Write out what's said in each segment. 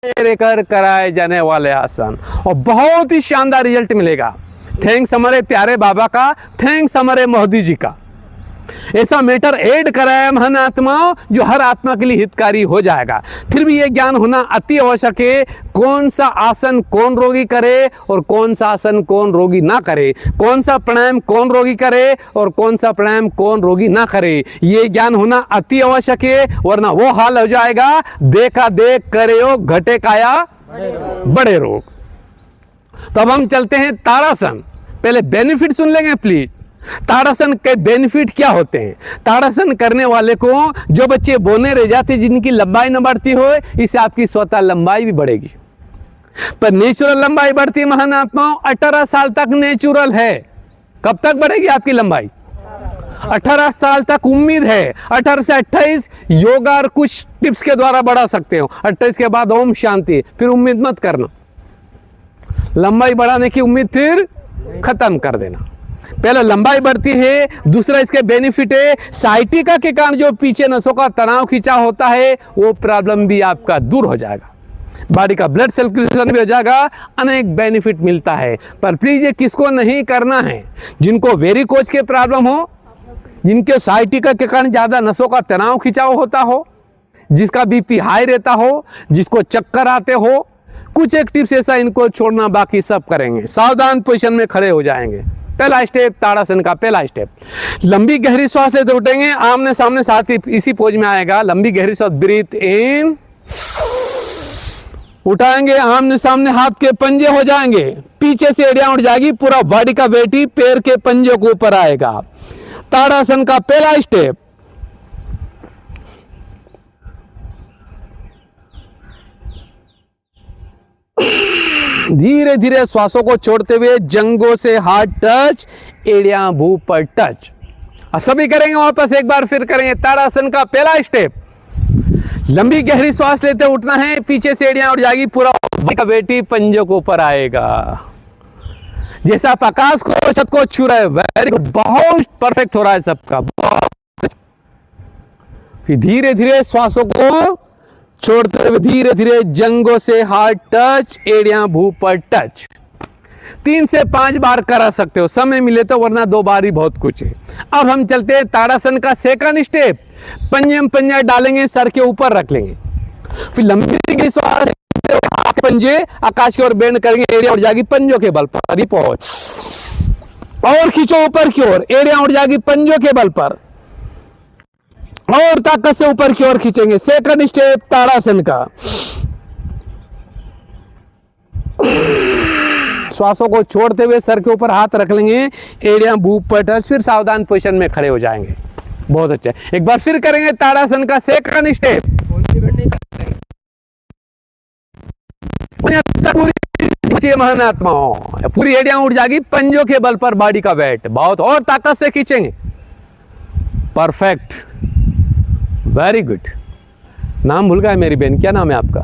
कर कराए जाने वाले आसन, और बहुत ही शानदार रिजल्ट मिलेगा। थैंक्स हमारे प्यारे बाबा का, थैंक्स हमारे मोदी जी का। ऐसा मैटर ऐड कराया महान आत्माओं जो हर आत्मा के लिए हितकारी हो जाएगा। फिर भी यह ज्ञान होना अति आवश्यक है, कौन सा आसन कौन रोगी करे और कौन सा आसन कौन रोगी ना करे, कौन सा प्राणायाम कौन रोगी करे और कौन सा प्राणायाम कौन रोगी ना करे। ये ज्ञान होना अति आवश्यक है, वरना वो हाल हो जाएगा देखा देख करे हो घटे काया बड़े रोग। तो अब हम चलते हैं ताड़ासन। पहले बेनिफिट सुन लेंगे प्लीज। ताड़ासन के बेनिफिट क्या होते हैं? ताड़ासन करने वाले को जो बच्चे बोने रह जाते, जिनकी लंबाई न बढ़ती हो, इससे आपकी स्वतः लंबाई भी बढ़ेगी। पर नेचुरल लंबाई बढ़ती है महान आत्माओं 18 साल तक नेचुरल है। कब तक बढ़ेगी आपकी लंबाई? 18 साल तक उम्मीद है। 18 से 28 योगा और कुछ टिप्स के द्वारा बढ़ा सकते हो। 28 के बाद ओम शांति, फिर उम्मीद मत करना। लंबाई बढ़ाने की उम्मीद फिर खत्म कर देना। पहले लंबाई बढ़ती है, दूसरा इसके बेनिफिट है साइटिका के कारण जो पीछे नसों का तनाव खींचा होता है वो प्रॉब्लम भी आपका दूर हो जाएगा। बॉडी का ब्लड सर्कुलेशन भी हो जाएगा, अनेक बेनिफिट मिलता है। पर प्लीज ये किसको नहीं करना है? जिनको वेरिकोज के प्रॉब्लम हो, जिनके साइटिका के कारण ज्यादा नसों का तनाव खिंचाव होता हो, जिसका बीपी हाई रहता हो, जिसको चक्कर आते हो। कुछ एक टिप्स ऐसा इनको छोड़ना, बाकी सब करेंगे। सावधान पोजीशन में खड़े हो जाएंगे। पहला स्टेप ताड़ासन का पहला स्टेप, लंबी गहरी श्वास लेते उठेंगे, आमने सामने साथ ही इसी पोज में आएगा। लंबी गहरी श्वास, ब्रीथ इन, उठाएंगे, आमने सामने हाथ के पंजे हो जाएंगे, पीछे से एड़ियां उठ जाएगी, पूरा बॉडी का वेट ही पैर के पंजों के ऊपर आएगा। ताड़ासन का पहला स्टेप। धीरे धीरे श्वासों को छोड़ते हुए जंघों से हाथ टच, एड़ियां भू पर टच। सभी करेंगे वापस एक बार फिर करेंगे। ताड़ासन का पहला स्टेप, लंबी गहरी श्वास लेते उठना है, पीछे से एड़ियां उठ जाएगी, पूरा का वेटी पंजों के ऊपर आएगा। जैसा आप आकाश को छत को छू रहे हैं, वेरी गुड, बहुत परफेक्ट हो रहा है सबका। फिर धीरे धीरे श्वासों को छोड़ते हुए धीरे धीरे जंघों से हाथ टच, एड़ियां भू पर टच। 3 से 5 बार करा सकते हो, समय मिले तो, वरना 2 बार ही बहुत कुछ है। अब हम चलते हैं ताड़ासन का सेकंड स्टेप। पंजे में पंजा डालेंगे, सर के ऊपर रख लेंगे, फिर लंबी श्वास, हाथ पंजे आकाश की ओर बेंड करेंगे, एड़ियां उठ जाएगी पंजों के बल पर, पहुंच और खींचो ऊपर की ओर, एड़ियां उठ जाएगी पंजों के बल पर, और ताकत से ऊपर की ओर खींचेंगे। सेकंड स्टेप ताड़ासन का। श्वासों को छोड़ते हुए सर के ऊपर हाथ रख लेंगे, एड़ियां भू पर टच, फिर सावधान पोजीशन में खड़े हो जाएंगे। बहुत अच्छा, एक बार फिर करेंगे ताड़ासन का सेकंड स्टेप। पूरी महान आत्माओं, पूरी एड़ियां उठ जाएगी पंजों के बल पर, बॉडी का वेट बहुत, और ताकत से खींचेंगे। Perfect, very good. नाम भूल गया मेरी बहन, क्या नाम है आपका?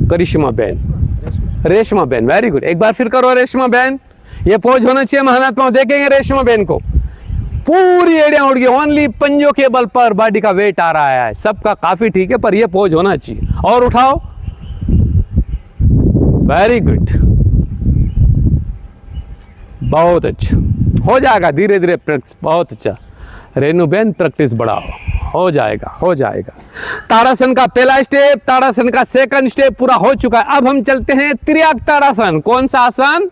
करिश्मा बहन, रेशमा बहन, वेरी गुड। एक बार फिर करो रेशमा बहन, ये पोज होना चाहिए महानात्मा। देखेंगे रेशमा बहन को, पूरी एड़ियां उड़ गई, ओनली पंजों के बल पर बॉडी का वेट आ रहा है। सबका काफी ठीक है, पर ये पोज होना चाहिए। और उठाओ, वेरी गुड, बहुत अच्छा, हो जाएगा धीरे धीरे प्रैक्टिस, बहुत अच्छा। रेनू बहन प्रैक्टिस बढ़ाओ, हो जाएगा हो जाएगा। ताड़ासन का पहला स्टेप, ताड़ासन का सेकंड स्टेप पूरा हो चुका है। अब हम चलते हैं त्रियाक ताड़ासन। कौन सा आसन?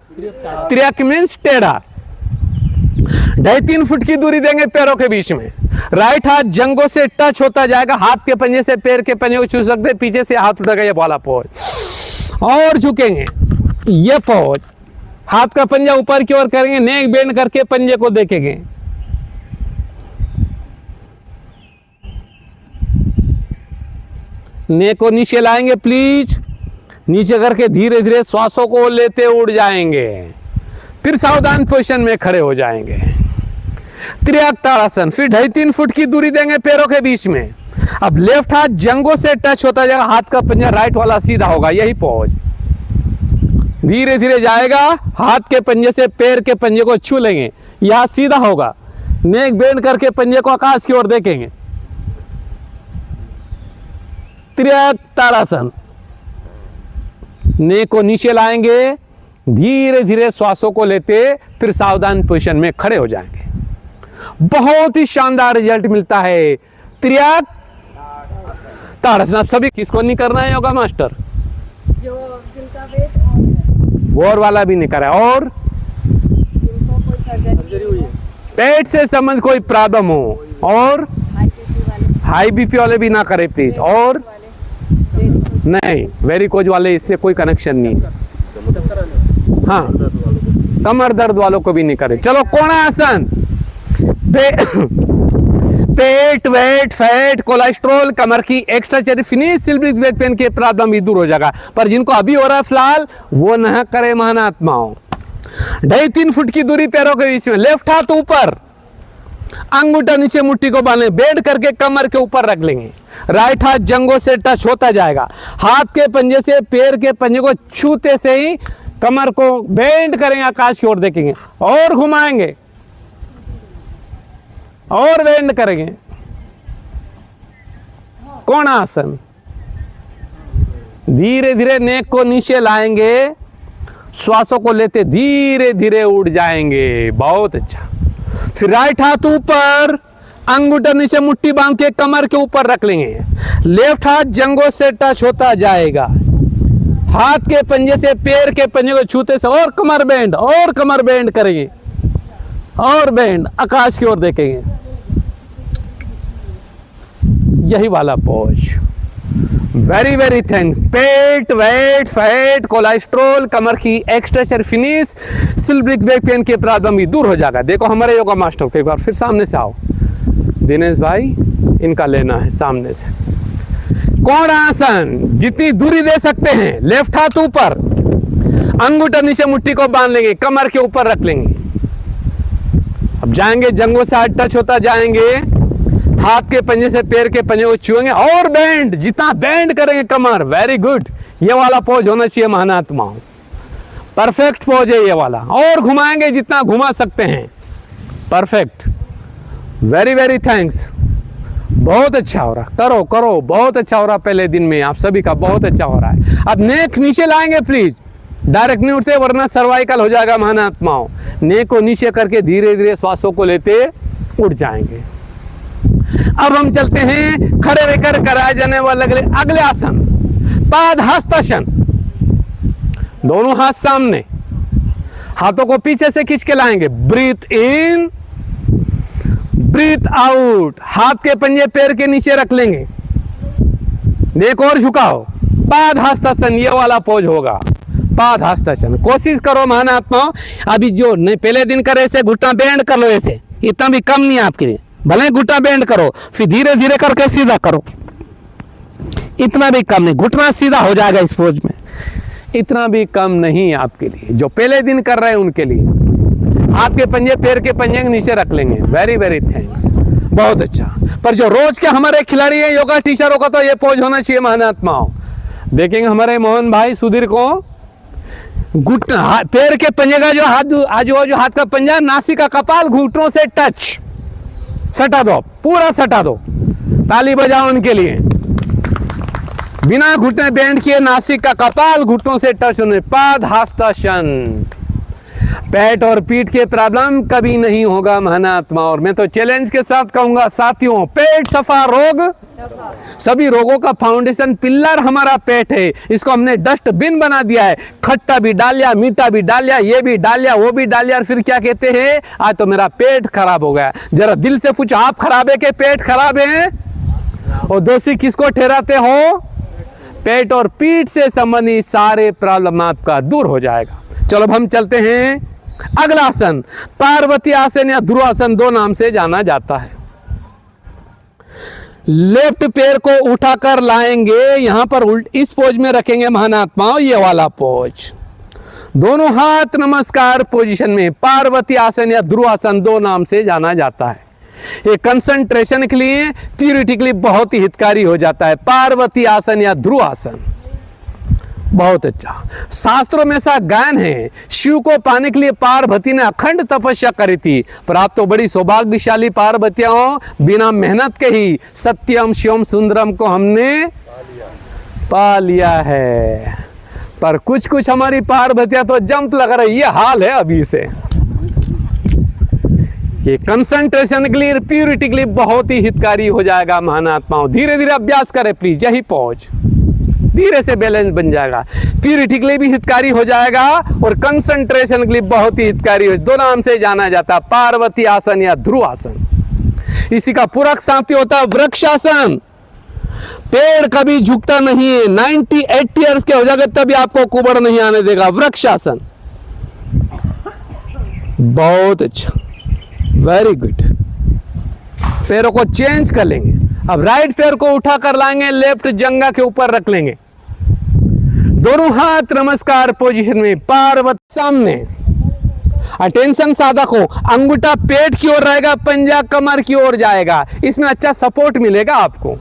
त्रियाक मीन्स टेढ़ा। 2.5-3 फुट की दूरी देंगे पैरों के बीच में, राइट हाथ जंघों से टच होता जाएगा, हाथ के पंजे से पैर के पंजे को छू सकते हैं, पीछे से हाथ उठाएगा, ये वाला पोज, और झुकेंगे, ये पोज, हाथ का पंजा ऊपर की ओर करेंगे, नेक बेंड करके पंजे को देखेंगे, नेक को नीचे लाएंगे प्लीज, नीचे करके धीरे धीरे श्वासों को लेते उड़ जाएंगे, फिर सावधान पोजीशन में खड़े हो जाएंगे। त्रियाक ताड़ासन। फिर 2.5-3 फुट की दूरी देंगे पैरों के बीच में। अब लेफ्ट हाथ जंघों से टच होता जाएगा, हाथ का पंजा राइट वाला सीधा होगा, यही पोज। धीरे धीरे जाएगा, हाथ के पंजे से पैर के पंजे को छू लेंगे, यह हाथ सीधा होगा, नेक बेंड करके पंजे को आकाश की ओर देखेंगे, त्रियक ताड़ासन। ने को नीचे लाएंगे, धीरे धीरे श्वासों को लेते, फिर सावधान पोजीशन में खड़े हो जाएंगे। बहुत ही शानदार रिजल्ट मिलता है। त्रियक ताड़ासन। आप सभी किसको नहीं करना है योगा मास्टर? जो जिनका वेट वॉर वाला भी नहीं करा है, और जिनको कोई सर्जरी हुई है, पेट से संबंध कोई प्रॉब्लम हो, और हाई बीपी वाले भी ना करे प्लीज, और नहीं वेरिकोज वाले, इससे कोई कनेक्शन नहीं। हाँ, कमर दर्द वालों को भी नहीं करे। चलो कोणासन। पेट, वेट, फैट, कोलेस्ट्रॉल, कमर की एक्स्ट्रा चेरी फिनिश, सिल्ब्रिक बैक पेन के प्रॉब्लम भी दूर हो जाएगा। पर जिनको अभी हो रहा है फिलहाल, वो न करे महानात्माओं। 2.5-3 फुट की दूरी पैरों के बीच में, लेफ्ट हाथ ऊपर, अंगूठा नीचे मुट्ठी को बांधे, बेंड करके कमर के ऊपर रख लेंगे। राइट हाथ जंघों से टच होता जाएगा। हाथ के पंजे से पैर के पंजे को छूते से ही कमर को बेंड करेंगे, आकाश की ओर देखेंगे, और घुमाएंगे, और बेंड करेंगे। कोणासन। धीरे धीरे नेक को नीचे लाएंगे, श्वासों को लेते धीरे धीरे उड़ जाएंगे। बहुत अच्छा। फिर राइट हाथ ऊपर, अंगूठा नीचे मुट्ठी बांध के कमर के ऊपर रख लेंगे। लेफ्ट हाथ जंघों से टच होता जाएगा। हाथ के पंजे से पैर के पंजे को छूते से और कमर बेंड, और कमर बेंड करेंगे, और बेंड, आकाश की ओर देखेंगे। यही वाला पोज। Very very thanks. पेट, वेट, फैट, कोलेस्ट्रॉल, कमर की एक्स्ट्रा फिनिश, सिल्ब्रिक बैक पेन के प्रॉब्लम भी दूर हो जाएगा। देखो हमारे योगा मास्टर को एक बार फिर सामने से आओ। दिनेश भाई, इनका लेना है सामने से। कोणासन। जितनी दूरी दे सकते हैं, लेफ्ट हाथ ऊपर, अंगूठा नीचे मुट्ठी को बांध लेंगे, कमर के ऊपर रख लेंगे। अब जाएंगे, जंघों से हाथ टच होता जाएंगे, हाथ के पंजे से पैर के पंजे को छुएंगे, और बेंड, जितना बेंड करेंगे कमर। Very good. ये वाला पोज होना चाहिए महानात्माओं। परफेक्ट पोज है ये वाला। और घुमाएंगे जितना घुमा सकते हैं। परफेक्ट। Very very thanks. बहुत अच्छा हो रहा। करो करो, बहुत अच्छा हो रहा। पहले दिन में आप सभी का बहुत अच्छा हो रहा है। अब नेक नीचे लाएंगे प्लीज, डायरेक्ट नहीं उठते वरना सर्वाइकल हो जाएगा महानात्माओं। नेक को नीचे करके धीरे धीरे श्वासों को लेते उठ जाएंगे। अब हम चलते हैं खड़े रहकर कराए जाने वाले अगले आसन, पाद हस्तासन। दोनों हाथ सामने, हाथों को पीछे से खींच के लाएंगे। ब्रीथ इन, ब्रीथ आउट। हाथ के पंजे पैर के नीचे रख लेंगे। नेक और झुकाओ। पाद हस्तासन, ये वाला पोज होगा। पाद हस्तासन। कोशिश करो महानात्माओं, अभी जो नहीं पहले दिन करे ऐसे घुटना बेंड कर लो, ऐसे इतना भी कम नहीं आपके लिए। भले घुटना बेंड करो, फिर धीरे धीरे करके सीधा करो, इतना भी कम नहीं। घुटना सीधा हो जाएगा इस पोज में, इतना भी कम नहीं आपके लिए। जो पहले दिन कर रहे हैं उनके लिए हाथ के पंजे पैर के पंजे के नीचे रख लेंगे। Very very thanks. बहुत अच्छा। पर जो रोज के हमारे खिलाड़ी हैं, योगा टीचरों का, तो ये पोज होना चाहिए महानात्माओं। देखेंगे हमारे मोहन भाई सुधीर को, घुटना पैर के पंजे का जो हाथ, आजू बाजू हाथ का पंजा, नासिका कपाल घुटनों से टच, सटा दो, पूरा सटा दो। ताली बजाओ उनके लिए। बिना घुटने बेंड किए नासिक का कपाल घुटनों से टच होने। पाद हस्तासन। पेट और पीठ के प्रॉब्लम कभी नहीं होगा महानात्मा। और मैं तो चैलेंज के साथ कहूंगा साथियों, पेट सफा, रोग सभी रोगों का फाउंडेशन पिल्लर हमारा पेट है। इसको हमने डस्टबिन बना दिया है। खट्टा भी डाल लिया, मीठा भी डाल लिया, ये भी डाल लिया, वो भी डाल लिया, और फिर क्या कहते हैं, आज तो मेरा पेट खराब हो गया। जरा दिल से पूछो, आप खराब है कि पेट खराब है? और दोषी किसको ठहराते हो? पेट और पीठ से संबंधित सारे प्रॉब्लम आपका दूर हो जाएगा। चलो अब हम चलते हैं अगला आसन, पार्वती आसन या ध्रुवासन, दो नाम से जाना जाता है। लेफ्ट पैर को उठाकर लाएंगे, यहां पर इस पोज में रखेंगे महानात्माओं, ये वाला पोज। दोनों हाथ नमस्कार पोजीशन में। पार्वती आसन या ध्रुवासन दो नाम से जाना जाता है। ये कंसंट्रेशन के लिए, प्यूरिटी के लिए बहुत ही हितकारी हो जाता है। पार्वती आसन या ध्रुवासन। बहुत अच्छा। शास्त्रों में ऐसा गायन है, शिव को पाने के लिए पार्वती ने अखंड तपस्या करी थी, पर आप तो बड़ी सौभाग्यशाली पार्वतियां हो, बिना मेहनत के ही सत्यम शिवम सुंदरम को हमने पा लिया है। पर कुछ कुछ हमारी पार्वतियां तो जंप लग रही, ये हाल है अभी से। ये कंसंट्रेशन के लिए, प्यूरिटी के लिए बहुत ही हितकारी हो जाएगा महानात्माओं। धीरे धीरे अभ्यास करें प्लीज, यही पहुंच धीरे से बैलेंस बन जाएगा। प्यूरिटी के लिए भी हितकारी हो जाएगा और कंसंट्रेशन के लिए बहुत ही हितकारी हो। दो नाम से जाना जाता है, पार्वती आसन या ध्रुव आसन। इसी का पूरक साथी होता है वृक्षासन। पेड़ कभी झुकता नहीं है, 98 ईयर्स के हो जाएगा तभी आपको कुबड़ नहीं आने देगा। वृक्षासन बहुत अच्छा, वेरी गुड। पैरों को चेंज कर लेंगे। अब राइट पैर को उठा कर लाएंगे, लेफ्ट जंगा के ऊपर रख लेंगे, दोनों हाथ नमस्कार पोजीशन में, पार्वती सामने। अटेंशन साधक हो, अंगूठा पेट की ओर रहेगा, पंजा कमर की ओर जाएगा, इसमें अच्छा सपोर्ट मिलेगा आपको।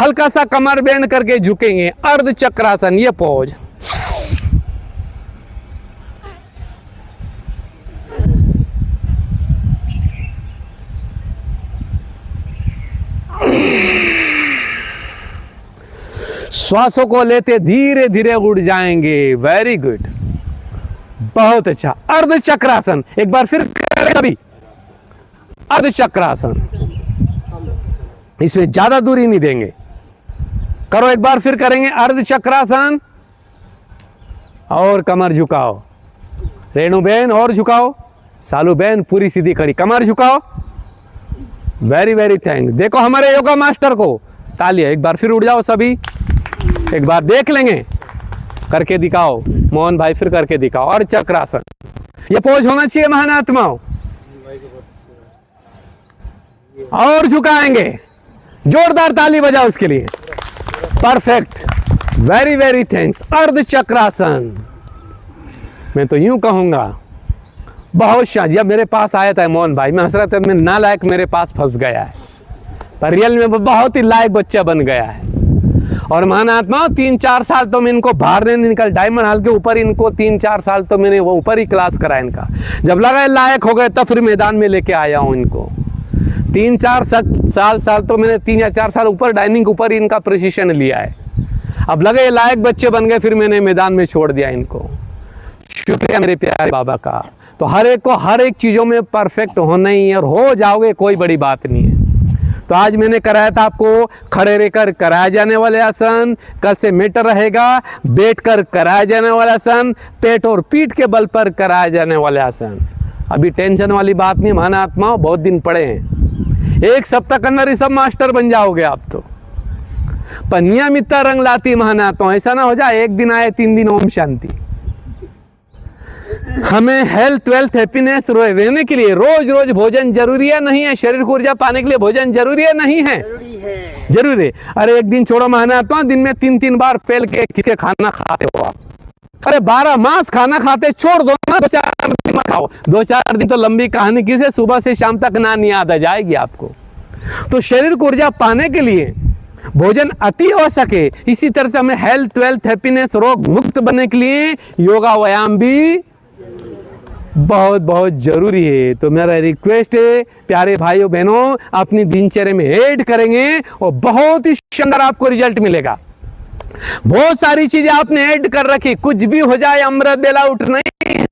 हल्का सा कमर बेंड करके झुकेंगे, अर्ध चक्रासन, ये पोज। श्वासों को लेते धीरे धीरे उड़ जाएंगे, वेरी गुड, बहुत अच्छा। अर्ध चक्रासन एक बार फिर करें सभी, अर्ध चक्रासन, इसमें ज्यादा दूरी नहीं देंगे। करो एक बार फिर करेंगे अर्ध चक्रासन, और कमर झुकाओ, रेणु बहन और झुकाओ, सालू बहन पूरी सीधी खड़ी, कमर झुकाओ, वेरी वेरी थैंक। देखो हमारे योगा मास्टर को, तालियां। एक बार फिर उड़ जाओ सभी, एक बार देख लेंगे, करके दिखाओ मोहन भाई, फिर करके दिखाओ। और चक्रासन, ये पोज होना चाहिए महानात्माओं। और झुकाएंगे, जोरदार ताली बजाओ उसके लिए, परफेक्ट, वेरी वेरी थैंक्स। अर्ध चक्रासन, मैं तो यूं कहूंगा बहुत शानदार। जब मेरे पास आया था मोहन भाई, मैं हंस रहा था, मैं नालायक मेरे पास फंस गया है, पर रियल में बहुत ही लायक बच्चा बन गया है। और महानात्मा 3-4 साल तो मैं इनको बाहर नहीं निकल, डायमंड हाल के ऊपर इनको 3-4 साल तो मैंने वो ऊपर ही क्लास कराया इनका। जब लगा लायक हो गए तब फिर मैदान में लेके आया हूँ इनको। 3-4 साल तो मैंने 3 या 4 साल ऊपर डाइनिंग ऊपर इनका प्रशिक्षण लिया है। अब लगे लायक बच्चे बन गए, फिर मैंने मैदान में छोड़ दिया इनको। शुक्रिया मेरे प्यारे बाबा का। तो हर एक को हर एक चीज़ों में परफेक्ट होना ही है, और हो जाओगे कोई बड़ी बात नहीं है। तो आज मैंने कराया था आपको खड़े रहकर कराया जाने वाले आसन, कल से मेटर रहेगा बैठकर कराया जाने वाला आसन, पेट और पीठ के बल पर कराया जाने वाले आसन। अभी टेंशन वाली बात नहीं महानात्मा, बहुत दिन पड़े हैं, 1 सप्ताह के अंदर ही सब मास्टर बन जाओगे आप तो। पर नियमितता रंग लाती महानात्मा, ऐसा ना हो जाए 1 दिन आए 3 दिन ओम शांति। हमें हेल्थ वेल्थ हैप्पीनेस रहने के लिए रोज रोज भोजन जरूरी है नहीं है? शरीर को ऊर्जा पाने के लिए भोजन जरूरी है नहीं है? जरूरी है। अरे एक दिन छोड़ो महानात्मा, दिन में 3-3 बार फैल के किसके खाना खाते हो आप? अरे 12 मास खाना खाते, छोड़ दो ना, 2-4 दिन मत खाओ। 2-4 दिन तो लंबी कहानी किसे, सुबह से शाम तक नान याद आ जाएगी आपको। तो शरीर को ऊर्जा पाने के लिए भोजन अति हो सके, इसी तरह से हमें हेल्थ वेल्थ हैप्पीनेस रोग मुक्त बनने के लिए योगा व्यायाम भी बहुत बहुत जरूरी है। तो मेरा रिक्वेस्ट है प्यारे भाइयों बहनों, अपनी दिनचर्या में ऐड करेंगे और बहुत ही शानदार आपको रिजल्ट मिलेगा। बहुत सारी चीजें आपने ऐड कर रखी, कुछ भी हो जाए अमृत बेला उठना ही है,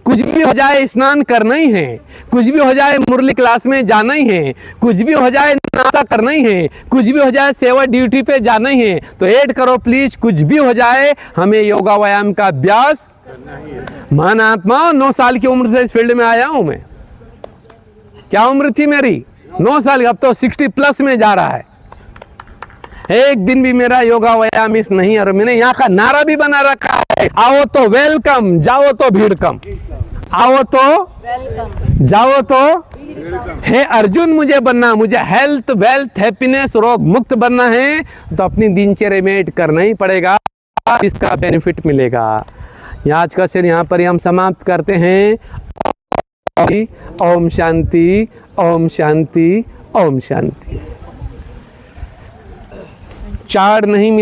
कुछ भी हो जाए स्नान करना ही है, कुछ भी हो जाए मुरली क्लास में जाना ही है, कुछ भी हो जाए नाश्ता करना ही है, कुछ भी हो जाए सेवा ड्यूटी पे जाना ही है। तो ऐड करो प्लीज, कुछ भी हो जाए हमें योगा व्यायाम का अभ्यास। महानात्मा 9 साल की उम्र से इस फील्ड में आया हूं मैं। क्या उम्र थी मेरी? 9 साल, अब तो 60+ में जा रहा है। एक दिन भी मेरा योगा व्यायाम मिस नहीं। और मैंने यहाँ का नारा भी बना रखा है, आओ तो वेलकम, जाओ तो भीड़ कम। आओ तो वेलकम, जाओ तो हे अर्जुन मुझे बनना, मुझे हेल्थ वेल्थ हैप्पीनेस रोग मुक्त बनना है, तो अपनी दिनचर्या में ऐड करना ही पड़ेगा, इसका बेनिफिट मिलेगा। आज का सेशन यहाँ पर ही हम समाप्त करते हैं। ओम शांति, ओम शांति, ओम शांति। चार्ट नहीं मिला।